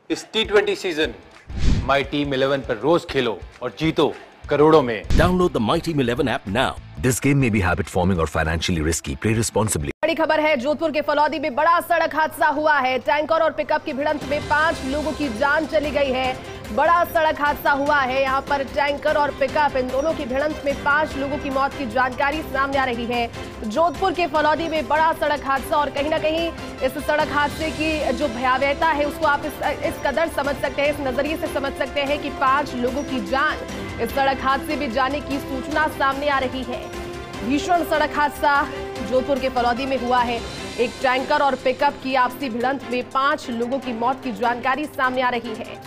इस T20 season my team 11 पर रोज खेलो और जीतो करोड़ों में। Download the My Team 11 app now. This game may be habit forming or financially risky. Play responsibly. बड़ी खबर है, जोधपुर के फलौदी में बड़ा सड़क हादसा हुआ है। टैंकर और पिकअप की भिड़ंत में 5 लोगों की जान चली गई है। बड़ा सड़क हादसा हुआ है। यहाँ पर टैंकर और पिकअप इन दोनों की भिड़ंत में 5 लोगों की मौत की जानकारी सामने आ रही है। जोधपुर के फलौदी में बड़ा सड़क हादसा, और कहीं ना कहीं इस सड़क हादसे की जो भयावहता है उसको आप इस कदर समझ सकते हैं, इस नजरिए से समझ सकते हैं कि 5 लोगों की जान इस सड़क हादसे में जाने की सूचना सामने आ रही है। भीषण सड़क हादसा जोधपुर के फलौदी में हुआ है। एक टैंकर और पिकअप की आपसी भिड़ंत में 5 लोगों की मौत की जानकारी सामने आ रही है।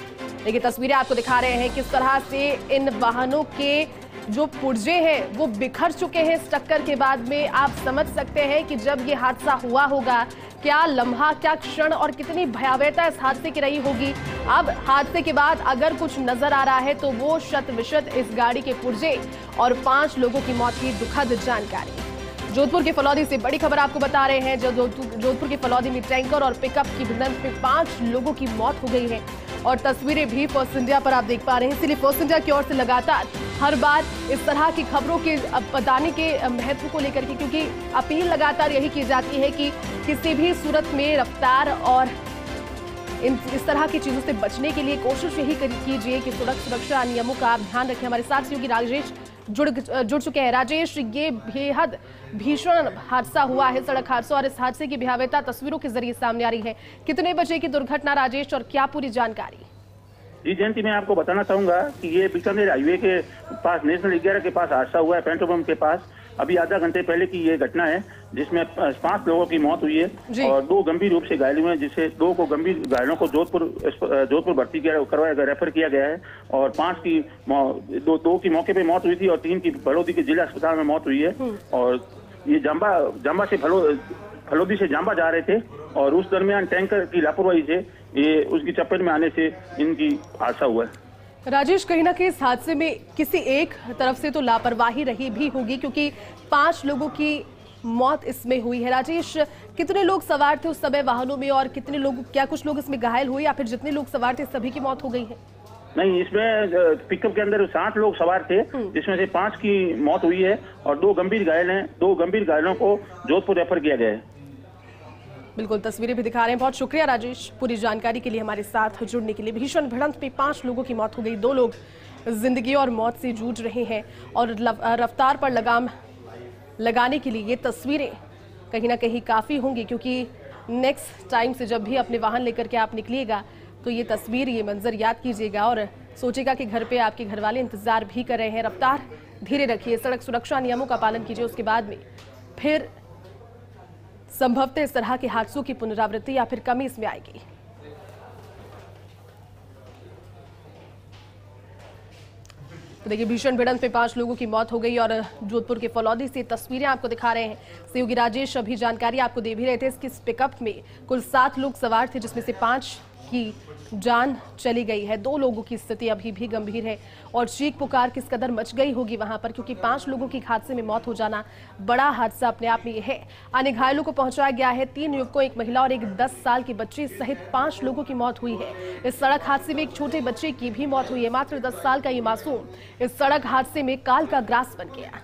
देखिए, तस्वीरें आपको दिखा रहे हैं किस तरह से इन वाहनों के जो पुर्जे हैं वो बिखर चुके हैं इस टक्कर के बाद में। आप समझ सकते हैं कि जब ये हादसा हुआ होगा, क्या लम्हा, क्या क्षण और कितनी भयावहता इस हादसे की रही होगी। अब हादसे के बाद अगर कुछ नजर आ रहा है तो वो शत विशत इस गाड़ी के पुर्जे और 5 लोगों की मौत की दुखद जानकारी। जोधपुर के फलौदी से बड़ी खबर आपको बता रहे हैं। जोधपुर के फलौदी में टैंकर और पिकअप की भिड़ंत में 5 लोगों की मौत हो गई है, और तस्वीरें भी फर्स्ट इंडिया पर आप देख पा रहे हैं। इसलिए फर्स्ट इंडिया की ओर से लगातार हर बार इस तरह की खबरों के बताने के महत्व को लेकर के, क्योंकि अपील लगातार यही की जाती है कि किसी भी सूरत में रफ्तार और इस तरह की चीजों से बचने के लिए कोशिश यही कीजिए कि सड़क सुरक्षा नियमों का आप ध्यान रखें। हमारे साथ सहयोगी राजेश जुड़ चुके हैं। राजेश, ये बेहद भीषण हादसा हुआ है, सड़क हादसा, और इस हादसे की भयावहता तस्वीरों के जरिए सामने आ रही है। कितने बजे की दुर्घटना राजेश, और क्या पूरी जानकारी? जी जयंती, मैं आपको बताना चाहूंगा कि ये बीकानेर हाईवे के पास नेशनल 11 के पास हादसा हुआ है, पेट्रोल पंप के पास। अभी आधा घंटे पहले की ये घटना है, जिसमें 5 लोगों की मौत हुई है और 2 गंभीर रूप से घायल हुए हैं, जिससे 2 को गंभीर घायलों को जोधपुर भर्ती करवाया गया, रेफर किया गया है। और 5 की दो की मौके पे मौत हुई थी और 3 की फलौदी के जिला अस्पताल में मौत हुई है। और ये जांबा से फलौदी से जांबा जा रहे थे, और उस दरमियान टैंकर की लापरवाही से ये उसकी चपेट में आने से इनकी हादसा हुआ है। राजेश, कहीं ना कहीं इस हादसे में किसी एक तरफ से तो लापरवाही रही भी होगी, क्योंकि 5 लोगों की मौत इसमें हुई है। राजेश, कितने लोग सवार थे उस समय वाहनों में, और कितने लोग, क्या कुछ लोग इसमें घायल हुए, या फिर जितने लोग सवार थे सभी की मौत हो गई है? नहीं, इसमें पिकअप के अंदर 60 लोग सवार थे, जिसमें से 5 की मौत हुई है और 2 गंभीर घायल हैं। 2 गंभीर घायलों को जोधपुर रेफर किया गया है। बिल्कुल, तस्वीरें भी दिखा रहे हैं। बहुत शुक्रिया राजेश पूरी जानकारी के लिए, हमारे साथ जुड़ने के लिए। भीषण भिड़ंत में 5 लोगों की मौत हो गई, 2 लोग जिंदगी और मौत से जूझ रहे हैं, और रफ्तार पर लगाम लगाने के लिए ये तस्वीरें कहीं ना कहीं काफ़ी होंगी, क्योंकि नेक्स्ट टाइम से जब भी अपने वाहन लेकर के आप निकलिएगा तो ये तस्वीर, ये मंजर याद कीजिएगा और सोचिएगा कि घर पे आपके घर वाले इंतजार भी कर रहे हैं। रफ्तार धीरे रखिए, सड़क सुरक्षा नियमों का पालन कीजिए, उसके बाद में फिर संभवतः इस तरह के हादसों की पुनरावृत्ति या फिर कमी इसमें आएगी। तो देखिए, भीषण भिड़ंत में 5 लोगों की मौत हो गई, और जोधपुर के फलौदी से तस्वीरें आपको दिखा रहे हैं सहयोगी राजेश। अभी जानकारी आपको दे भी रहे थे कि इस पिकअप में कुल 7 लोग सवार थे, जिसमें से 5 की जान चली गई है। 2 लोगों की स्थिति अभी भी गंभीर है, और चीख पुकार किस कदर मच गई होगी वहां पर, क्योंकि 5 लोगों की हादसे में मौत हो जाना बड़ा हादसा अपने आप में यह है। अन्य घायलों को पहुंचाया गया है। 3 युवकों, एक महिला और एक 10 साल की बच्ची सहित 5 लोगों की मौत हुई है। इस सड़क हादसे में एक छोटे बच्चे की भी मौत हुई है। मात्र 10 साल का ये मासूम इस सड़क हादसे में काल का ग्रास बन गया।